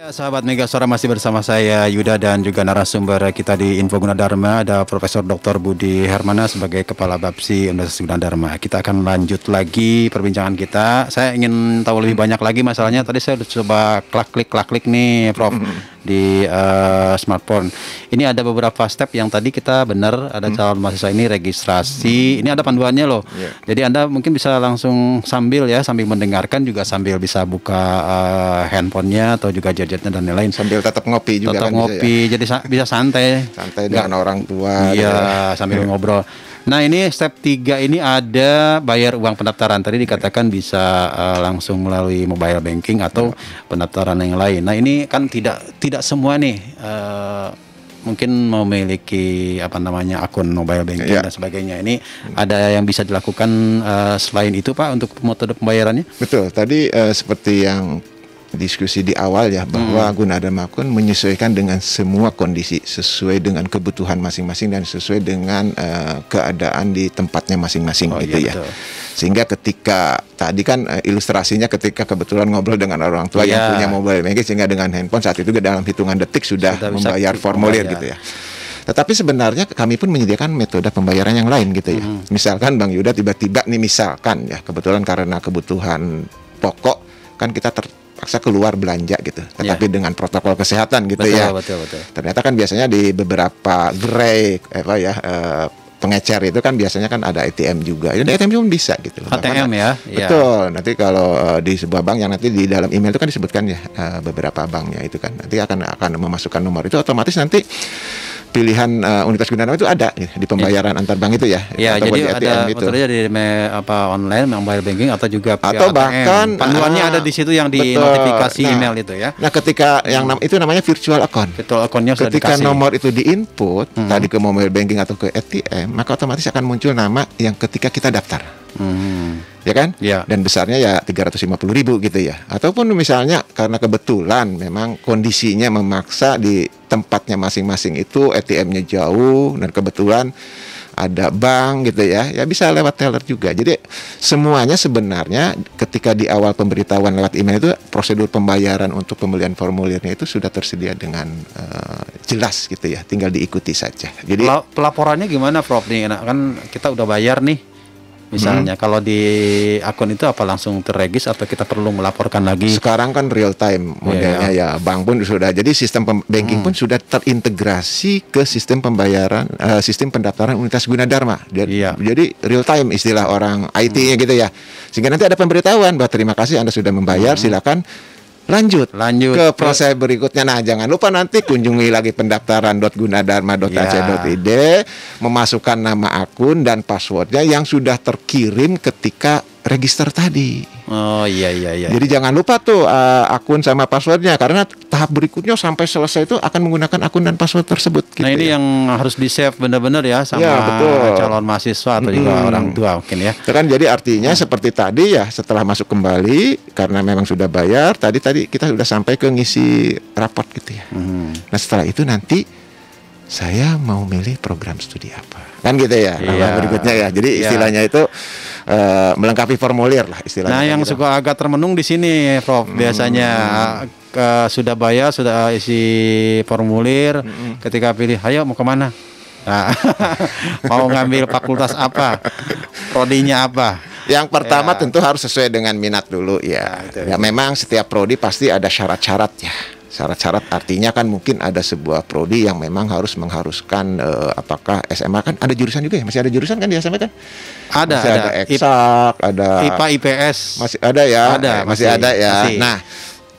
Ya, sahabat Mega Suara masih bersama saya Yuda dan juga narasumber kita di Info Gunadarma ada Profesor Dr. Budi Hermana sebagai Kepala Bapsi Universitas Gunadarma. Kita akan lanjut lagi perbincangan kita. Saya ingin tahu lebih banyak lagi masalahnya. Tadi saya sudah coba klik nih, Prof, di smartphone. Ini ada beberapa step yang tadi kita benar ada calon mahasiswa ini registrasi. Ini ada panduannya loh. Jadi Anda mungkin bisa langsung sambil mendengarkan juga sambil bisa buka handphonenya atau juga gadgetnya dan lain-lain sambil tetap ngopi juga tetap kan ngopi bisa, ya? Jadi bisa santai dengan orang tua iya sambil ngobrol. Nah, ini step 3 ini ada bayar uang pendaftaran. Tadi dikatakan bisa langsung melalui mobile banking atau pendaftaran yang lain. Nah, ini kan tidak semua nih mungkin memiliki akun mobile banking dan sebagainya. Ini ada yang bisa dilakukan selain itu, Pak, untuk metode pembayarannya? Betul. Tadi seperti yang diskusi di awal ya, bahwa Gunadarma Akun menyesuaikan dengan semua kondisi sesuai dengan kebutuhan masing-masing dan sesuai dengan keadaan di tempatnya masing-masing gitu ya. Betul. Sehingga ketika tadi kan ilustrasinya ketika kebetulan ngobrol dengan orang tua yang punya mobile banking, sehingga dengan handphone saat itu dalam hitungan detik sudah membayar formulir gitu ya. Tetapi sebenarnya kami pun menyediakan metode pembayaran yang lain gitu ya. Misalkan Bang Yuda tiba-tiba nih misalkan ya, kebetulan karena kebutuhan pokok kan kita terpaksa keluar belanja gitu, tetapi dengan protokol kesehatan gitu. Betul. Ternyata kan biasanya di beberapa gerai pengecer itu kan biasanya kan ada ATM juga. Jadi ATM pun bisa gitu. ATM ya. Betul. Nanti kalau di sebuah bank yang nanti di dalam email itu kan disebutkan ya beberapa banknya itu kan nanti akan memasukkan nomor itu, otomatis nanti pilihan Universitas Gunadarma itu ada di pembayaran antar bank itu ya. Ya, jadi ada metodenya di online, mobile banking atau juga atau bahkan panduannya ada di situ yang di notifikasi email itu ya. Nah, ketika yang itu namanya virtual account. Virtual account-nya sudah ketika dikasih. Nomor itu diinput tadi ke mobile banking atau ke ATM, maka otomatis akan muncul nama yang ketika kita daftar. Ya kan? Dan besarnya ya 350.000 gitu ya. Ataupun misalnya karena kebetulan memang kondisinya memaksa di tempatnya masing-masing itu ATM-nya jauh dan kebetulan ada bank gitu ya, ya bisa lewat teller juga. Jadi semuanya sebenarnya ketika di awal pemberitahuan lewat email itu prosedur pembayaran untuk pembelian formulirnya itu sudah tersedia dengan jelas gitu ya, tinggal diikuti saja. Jadi pelaporannya gimana, Prof? Nih kan kita udah bayar nih. Misalnya kalau di akun itu apa langsung terregis atau kita perlu melaporkan lagi? Sekarang kan real time modelnya ya. Bank pun sudah, jadi sistem banking pun sudah terintegrasi ke sistem pembayaran, sistem pendaftaran Universitas Gunadarma. Jadi real time istilah orang IT-nya gitu ya. Sehingga nanti ada pemberitahuan bahwa terima kasih Anda sudah membayar, silakan lanjut ke proses berikutnya. Nah, jangan lupa nanti kunjungi lagi pendaftaran.gunadarma.ac.id, memasukkan nama akun dan passwordnya yang sudah terkirim ketika register tadi. Oh iya. Jadi jangan lupa tuh akun sama passwordnya, karena tahap berikutnya sampai selesai itu akan menggunakan akun dan password tersebut. Nah ini yang harus di save benar-benar ya sama calon mahasiswa atau juga orang tua mungkin ya. Kan jadi artinya seperti tadi ya, setelah masuk kembali karena memang sudah bayar, tadi kita sudah sampai ke ngisi raport gitu ya. Nah setelah itu nanti saya mau milih program studi apa, kan gitu ya. Berikutnya ya. Jadi istilahnya itu melengkapi formulir lah istilahnya. Nah yang gitu. suka agak termenung di sini, Prof. Biasanya sudah bayar, sudah isi formulir, ketika pilih, ayo mau kemana? Nah, mau ngambil fakultas apa, prodinya apa? Yang pertama tentu harus sesuai dengan minat dulu ya. Memang setiap prodi pasti ada syarat-syaratnya. Syarat-syarat artinya kan mungkin ada sebuah prodi yang memang mengharuskan apakah SMA kan ada jurusan juga ya, masih ada jurusan kan di SMA kan? Ada eksak, ada IPA IPS masih ada ya, masih ada ya. Masih. Nah,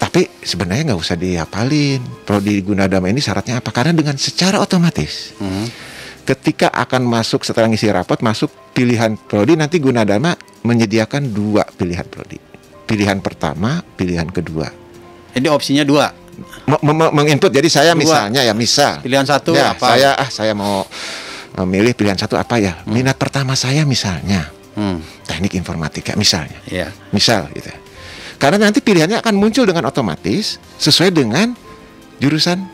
tapi sebenarnya nggak usah dihafalin prodi Gunadarma ini syaratnya apa, karena dengan secara otomatis ketika akan masuk setelah ngisi rapot masuk pilihan prodi, nanti Gunadarma menyediakan 2 pilihan prodi. Pilihan pertama, pilihan kedua. Jadi opsinya 2. Menginput. Jadi saya misalnya ya, pilihan 1 ya, apa? Saya mau memilih pilihan 1 apa ya? Minat pertama saya misalnya teknik informatika misalnya. Misal gitu. Karena nanti pilihannya akan muncul dengan otomatis sesuai dengan jurusan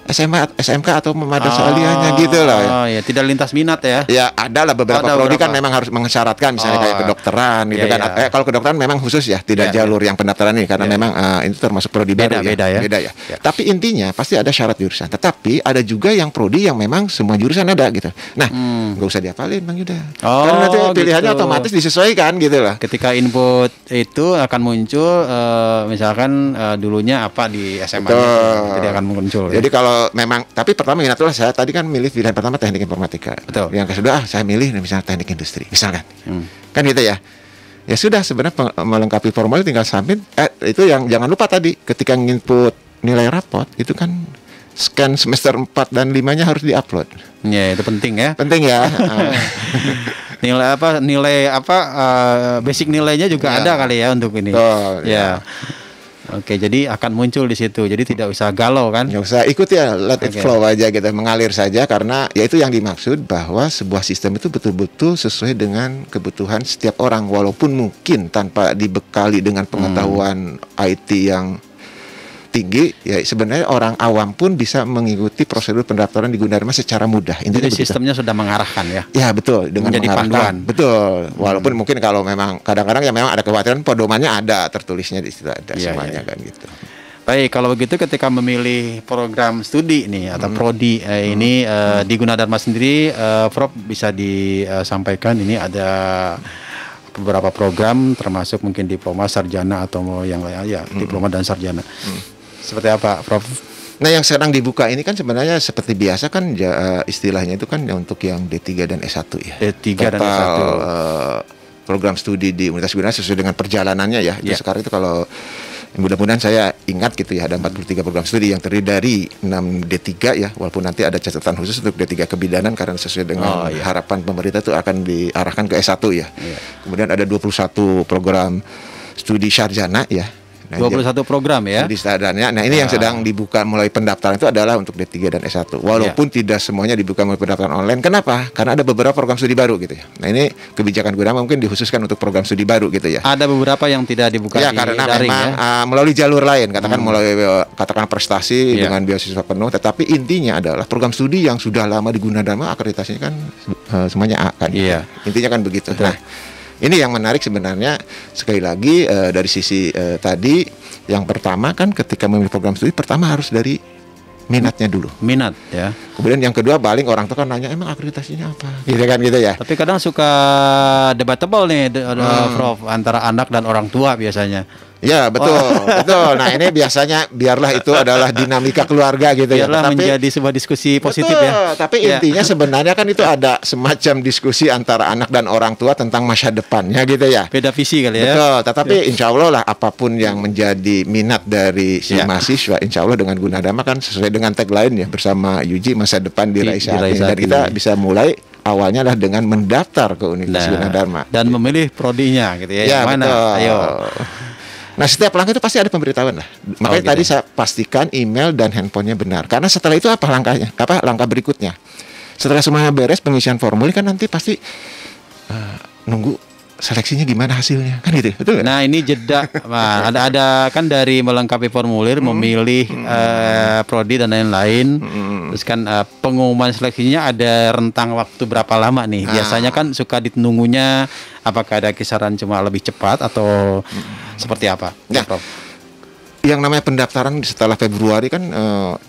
SMK atau madrasah aliyahnya gitu loh. Oh ya, tidak lintas minat ya. Ya ada lah beberapa prodi kan memang harus mensyaratkan misalnya kayak kedokteran gitu kan. Kalau kedokteran memang khusus ya, tidak jalur yang pendaftaran ini karena memang itu termasuk prodi baru ya. Beda ya. Tapi intinya pasti ada syarat jurusan. Tetapi ada juga yang prodi yang memang semua jurusan ada gitu. Nah, nggak usah dihafalin Bang Yuda. Karena nanti pilihannya otomatis disesuaikan gitu loh. Ketika input itu akan muncul misalkan dulunya apa di SMA jadi akan muncul. Jadi kalau memang, tapi pertama minat lah saya tadi kan milih pilihan pertama teknik informatika. Betul. Yang kedua saya milih misalnya teknik industri, misalkan. Kan gitu ya. Ya sudah sebenarnya melengkapi formulir tinggal submit. Itu yang jangan lupa tadi ketika nginput nilai rapot itu kan scan semester 4 dan 5-nya harus diupload. Ya, itu penting ya. Penting ya. Nilai apa basic nilainya juga ada kali ya untuk ini. Ya. Oke, jadi akan muncul di situ. Jadi tidak usah galau kan? Nggak usah ikut ya, let it flow aja gitu, mengalir saja karena ya itu yang dimaksud bahwa sebuah sistem itu betul-betul sesuai dengan kebutuhan setiap orang walaupun mungkin tanpa dibekali dengan pengetahuan IT yang tinggi, ya sebenarnya orang awam pun bisa mengikuti prosedur pendaftaran di Gunadarma secara mudah. Jadi sistemnya sudah mengarahkan ya? Ya betul, dengan menjadi panduan. Betul, walaupun mungkin kalau memang kadang-kadang ya memang ada kekhawatiran pedomannya ada, tertulisnya di situ ada semuanya kan gitu. Baik, kalau begitu ketika memilih program studi nih atau prodi ini di Gunadarma sendiri, Prof bisa disampaikan ini ada beberapa program termasuk mungkin diploma, sarjana atau yang lain ya, diploma dan sarjana. Seperti apa, Prof? Nah, yang sedang dibuka ini kan sebenarnya seperti biasa kan istilahnya itu kan untuk yang D3 dan S1 ya. D3 dan S1. Program studi di Universitas Gunadarma sesuai dengan perjalanannya ya. Itu sekarang itu kalau mudah-mudahan saya ingat gitu ya, ada 43 program studi yang terdiri dari 6 D3 ya, walaupun nanti ada catatan khusus untuk D3 kebidanan karena sesuai dengan harapan pemerintah itu akan diarahkan ke S1 ya. Kemudian ada 21 program studi sarjana ya. Nah, 21 program ya. Studi sarjana. Nah, ini yang sedang dibuka mulai pendaftaran itu adalah untuk D3 dan S1. Walaupun tidak semuanya dibuka mulai pendaftaran online. Kenapa? Karena ada beberapa program studi baru gitu ya. Nah, ini kebijakan Gunadarma mungkin dikhususkan untuk program studi baru gitu ya. Ada beberapa yang tidak dibuka di karena daring memang melalui jalur lain, katakan prestasi dengan beasiswa penuh, tetapi intinya adalah program studi yang sudah lama di Gunadarma akreditasinya kan semuanya A kan. Intinya kan begitu. Betul. Nah, ini yang menarik sebenarnya sekali lagi dari sisi tadi yang pertama kan ketika memilih program studi pertama harus dari minatnya dulu. Minat ya. Kemudian yang kedua paling orang tuh kan nanya emang akreditasinya apa? Gitu kan gitu ya. Tapi kadang suka debatable nih Prof antara anak dan orang tua biasanya. Ya betul, betul. Nah ini biasanya biarlah itu adalah dinamika keluarga gitu biarlah ya. Menjadi sebuah diskusi positif ya. Tapi intinya sebenarnya kan itu ada semacam diskusi antara anak dan orang tua tentang masa depannya gitu ya. Beda visi kali ya. Betul. Tetapi insya Allah lah apapun yang menjadi minat dari si mahasiswa, insya Allah dengan Gunadarma kan sesuai dengan tagline ya bersama Yuji masa depan diraih saat ini. Dan kita bisa mulai awalnya lah dengan mendaftar ke Universitas Gunadarma dan memilih prodinya gitu ya. Yang mana? Betul. Ayo. Nah setiap langkah itu pasti ada pemberitahuan lah. Makanya tadi saya pastikan email dan handphonenya benar. Karena setelah itu apa langkahnya? Apa langkah berikutnya? Setelah semuanya beres pengisian formulir kan nanti pasti nunggu seleksinya gimana hasilnya kan gitu, betul gak? Nah ini jeda, ada kan dari melengkapi formulir, memilih prodi dan lain-lain. Terus kan pengumuman seleksinya ada rentang waktu berapa lama nih? Biasanya kan suka ditunggunya apakah ada kisaran cuma lebih cepat atau seperti apa? Ya. Yang namanya pendaftaran setelah Februari kan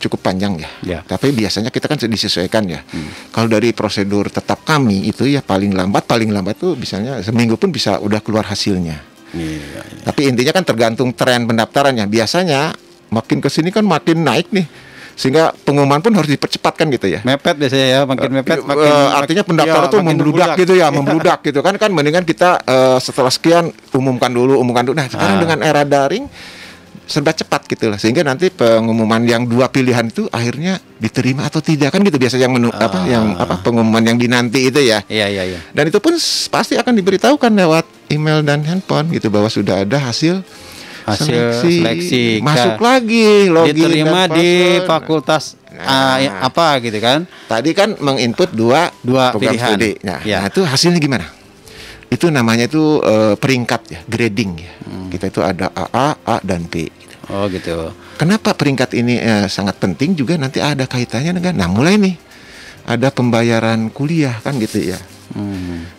cukup panjang ya. Tapi biasanya kita kan disesuaikan ya. Kalau dari prosedur tetap kami itu ya paling lambat tuh misalnya seminggu pun bisa udah keluar hasilnya. Tapi intinya kan tergantung tren pendaftarannya. Biasanya makin kesini kan makin naik nih. Sehingga pengumuman pun harus dipercepatkan gitu ya. Mepet biasanya ya, makin mepet artinya pendaftaran tuh membludak gitu ya, membludak gitu kan mendingan kita setelah sekian umumkan dulu. Nah, sekarang dengan era daring serba cepat gitu lah, sehingga nanti pengumuman yang dua pilihan itu akhirnya diterima atau tidak kan gitu biasa yang pengumuman yang dinanti itu ya. Iya. Dan itu pun pasti akan diberitahukan lewat email dan handphone gitu bahwa sudah ada hasil seleksi masuk lagi login diterima di fakultas apa gitu kan. Tadi kan menginput dua program pilihan. Studi. Nah, itu hasilnya gimana? Itu namanya itu peringkat ya, grading ya. Kita itu ada AA, A dan B. Oh gitu. kenapa peringkat ini sangat penting juga nanti ada kaitannya dengan, nah mulai nih ada pembayaran kuliah kan gitu ya.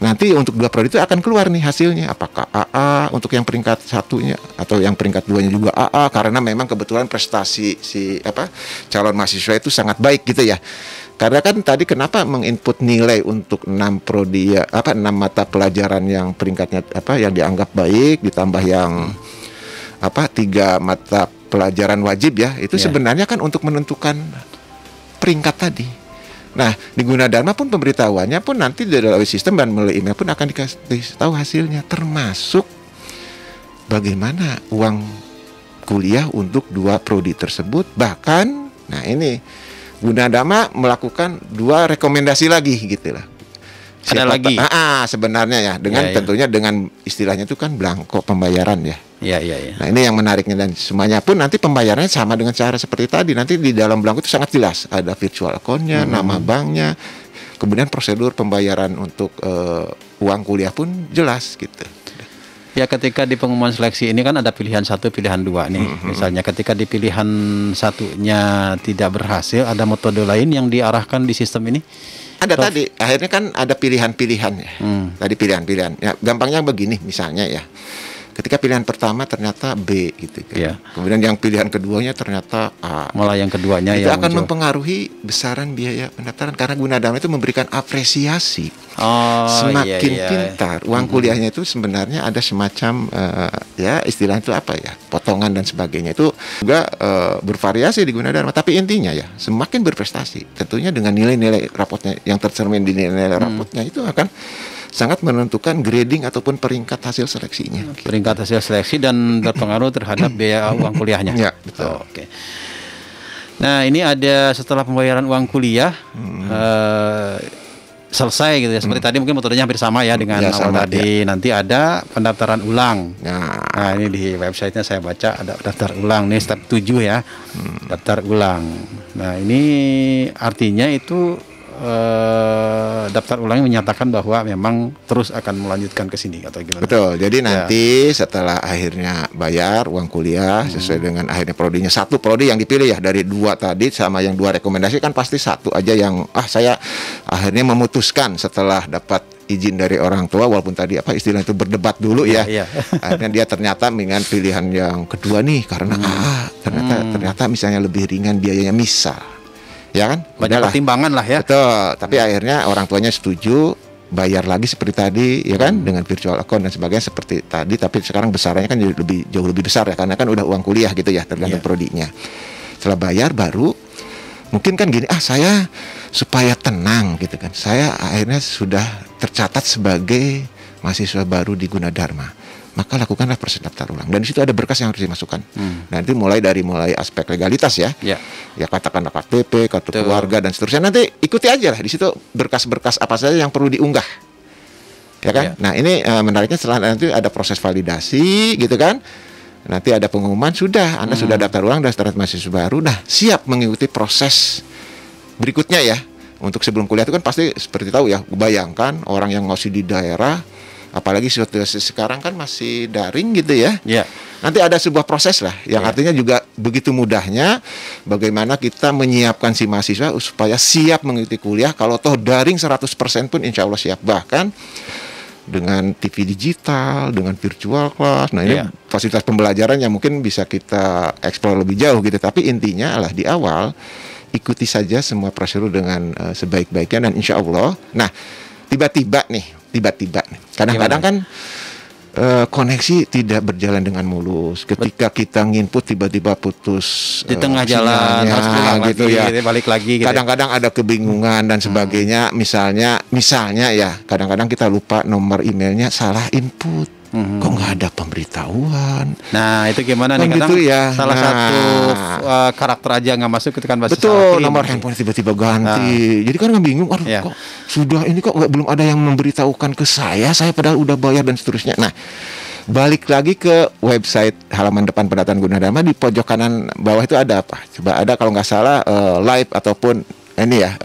Nanti untuk 2 prodi itu akan keluar nih hasilnya, apakah AA untuk yang peringkat 1-nya atau yang peringkat 2-nya juga AA, karena memang kebetulan prestasi calon mahasiswa itu sangat baik gitu ya. Karena kan tadi kenapa menginput nilai untuk 6 prodi 6 mata pelajaran yang peringkatnya yang dianggap baik, ditambah yang 3 mata pelajaran wajib ya, itu sebenarnya kan untuk menentukan peringkat tadi. Nah, di Gunadarma pun pemberitahuannya pun nanti melalui sistem dan melalui email pun akan dikasih tahu hasilnya, termasuk bagaimana uang kuliah untuk 2 prodi tersebut. Bahkan, nah ini Gunadarma melakukan 2 rekomendasi lagi gitu lah. Ada lagi? Sebenarnya ya, dengan tentunya dengan istilahnya itu kan blanko pembayaran ya. Iya. Nah ini yang menariknya, dan semuanya pun nanti pembayarannya sama dengan cara seperti tadi. Nanti di dalam blanko itu sangat jelas, ada virtual account-nya, nama banknya, kemudian prosedur pembayaran untuk uang kuliah pun jelas gitu. Ya, ketika di pengumuman seleksi ini kan ada pilihan 1, pilihan 2 nih. Misalnya ketika di pilihan 1-nya tidak berhasil, ada metode lain yang diarahkan di sistem ini? Ada tadi, akhirnya kan ada pilihan-pilihan ya. Tadi pilihan-pilihan. Ya, gampangnya begini misalnya ya. Ketika pilihan pertama ternyata B gitu kan. Kemudian yang pilihan keduanya ternyata A. Malah yang keduanya itu yang akan muncul mempengaruhi besaran biaya pendaftaran, karena Gunadarma itu memberikan apresiasi. Semakin pintar uang kuliahnya itu sebenarnya ada semacam istilahnya itu potongan dan sebagainya, itu juga bervariasi di Gunadarma. Tapi intinya ya, semakin berprestasi tentunya dengan nilai-nilai rapotnya yang tercermin di nilai-nilai rapotnya itu akan sangat menentukan grading ataupun peringkat hasil seleksinya. Peringkat hasil seleksi dan berpengaruh terhadap biaya uang kuliahnya. Ya, betul. Oke. Nah, ini ada setelah pembayaran uang kuliah selesai gitu ya. Seperti tadi mungkin metodenya hampir sama ya dengan awal tadi. Nanti ada pendaftaran ulang. Nah, ini di websitenya saya baca ada daftar ulang nih, step 7 ya. Daftar ulang. Nah, ini artinya itu daftar ulang menyatakan bahwa memang terus akan melanjutkan ke sini atau gimana? Betul. Jadi nanti setelah akhirnya bayar uang kuliah sesuai dengan akhirnya prodinya, 1 prodi yang dipilih ya dari 2 tadi sama yang 2 rekomendasi, kan pasti 1 aja yang saya akhirnya memutuskan setelah dapat izin dari orang tua, walaupun tadi istilah itu berdebat dulu ya. Akhirnya dia ternyata dengan pilihan yang kedua nih karena ternyata misalnya lebih ringan biayanya misal. Ya kan? Banyak pertimbangan lah ya. Betul. Tapi akhirnya orang tuanya setuju, bayar lagi seperti tadi, ya kan, dengan virtual account dan sebagainya seperti tadi. Tapi sekarang besarannya kan jauh lebih besar ya, karena kan udah uang kuliah gitu ya, tergantung prodinya. Setelah bayar baru mungkin kan gini, saya supaya tenang gitu kan, saya akhirnya sudah tercatat sebagai mahasiswa baru di Gunadarma, maka lakukanlah proses daftar ulang, dan di situ ada berkas yang harus dimasukkan. Nanti mulai aspek legalitas ya katakanlah KTP, kartu keluarga dan seterusnya. Nanti ikuti aja lah di situ berkas-berkas apa saja yang perlu diunggah, ya kan. Nah ini menariknya setelah nanti ada proses validasi gitu kan. Nanti ada pengumuman sudah Anda sudah daftar ulang dan status mahasiswa baru. Nah siap mengikuti proses berikutnya ya. Untuk sebelum kuliah itu kan pasti seperti tahu ya, bayangkan orang yang masih di daerah, apalagi situasi sekarang kan masih daring gitu ya. Nanti ada sebuah proses lah yang artinya juga begitu mudahnya bagaimana kita menyiapkan si mahasiswa supaya siap mengikuti kuliah. Kalau toh daring 100% pun insya Allah siap, bahkan dengan TV digital, dengan virtual class. Nah ini fasilitas pembelajaran yang mungkin bisa kita eksplor lebih jauh gitu. Tapi intinya adalah di awal ikuti saja semua prosedur dengan sebaik-baiknya, dan insya Allah. Nah tiba-tiba nih kadang-kadang kan koneksi tidak berjalan dengan mulus. Ketika kita nginput tiba-tiba putus di tengah jalan, harus pulang gitu lagi, ya. Balik lagi. Gitu. Kadang-kadang ada kebingungan dan sebagainya. Misalnya ya, kadang-kadang kita lupa nomor emailnya, salah input. Kok nggak ada pemberitahuan? Nah itu gimana nih? Kadang gitu ya. Salah satu karakter aja nggak masuk ketika bahasa. Betul, nomor handphone tiba-tiba ganti. Jadi kan bingung. Kok sudah ini kok belum ada yang memberitahukan ke saya padahal udah bayar dan seterusnya. Nah balik lagi ke website halaman depan pendaftaran Gunadarma, di pojok kanan bawah itu ada apa? Coba ada kalau nggak salah live ataupun ini ya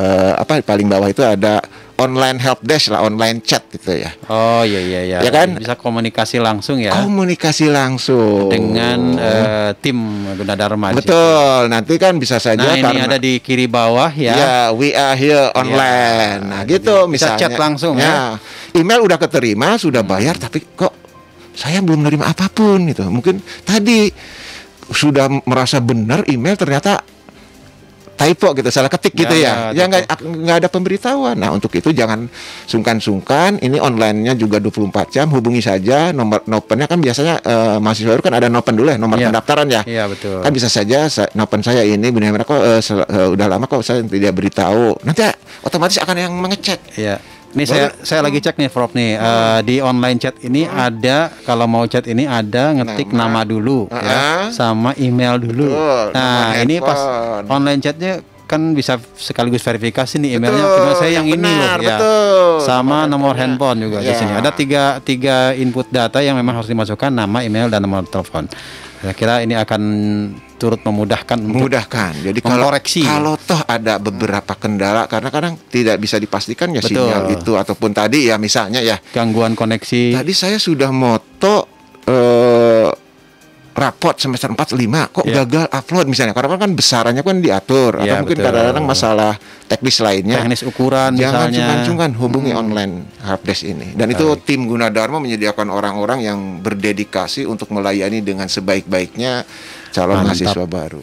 paling bawah itu ada online helpdesk lah, online chat gitu ya. Oh iya. Ya kan? Bisa komunikasi langsung ya. Komunikasi langsung Dengan tim Gunadarma. Betul. Nanti kan bisa saja Nah, ini ada di kiri bawah ya. Ya, we are here online. Nah, gitu bisa misalnya. chat langsung ya. Email udah keterima, sudah bayar, tapi kok saya belum menerima apapun gitu. Mungkin tadi sudah merasa benar email, ternyata typo gitu, salah ketik gitu ya. Ya nggak ada pemberitahuan. Nah, untuk itu jangan sungkan-sungkan. Ini online-nya juga 24 jam. Hubungi saja nomor nopennya kan biasanya mahasiswa baru kan ada nopen dulu ya, nomor pendaftaran ya. Iya, betul. Kan bisa saja nopen saya ini benar-benar kok udah lama kok saya tidak beritahu. Nanti otomatis akan yang mengecek. Iya. Ini saya lagi cek nih Prof nih, di online chat ini ada, kalau mau chat ini ada ngetik nama dulu ya, sama email dulu. Nah, ini pas online chatnya kan bisa sekaligus verifikasi nih emailnya. Email saya yang ini loh ya. Sama nomor handphone juga di sini. Ada tiga input data yang memang harus dimasukkan, nama, email, dan nomor telepon. Saya kira ini akan turut memudahkan. Jadi mengkoreksi. Kalau toh ada beberapa kendala, karena kadang tidak bisa dipastikan ya sinyal itu, ataupun tadi ya misalnya ya gangguan koneksi. Tadi saya sudah moto raport semester 4-5 kok gagal upload misalnya, karena kan besarannya kan diatur, atau mungkin kadang-kadang masalah teknis lainnya, teknis ukuran jangan misalnya. sungkan-sungkan hubungi online helpdesk ini. Dan itu tim Gunadarma menyediakan orang-orang yang berdedikasi untuk melayani dengan sebaik-baiknya calon mahasiswa baru.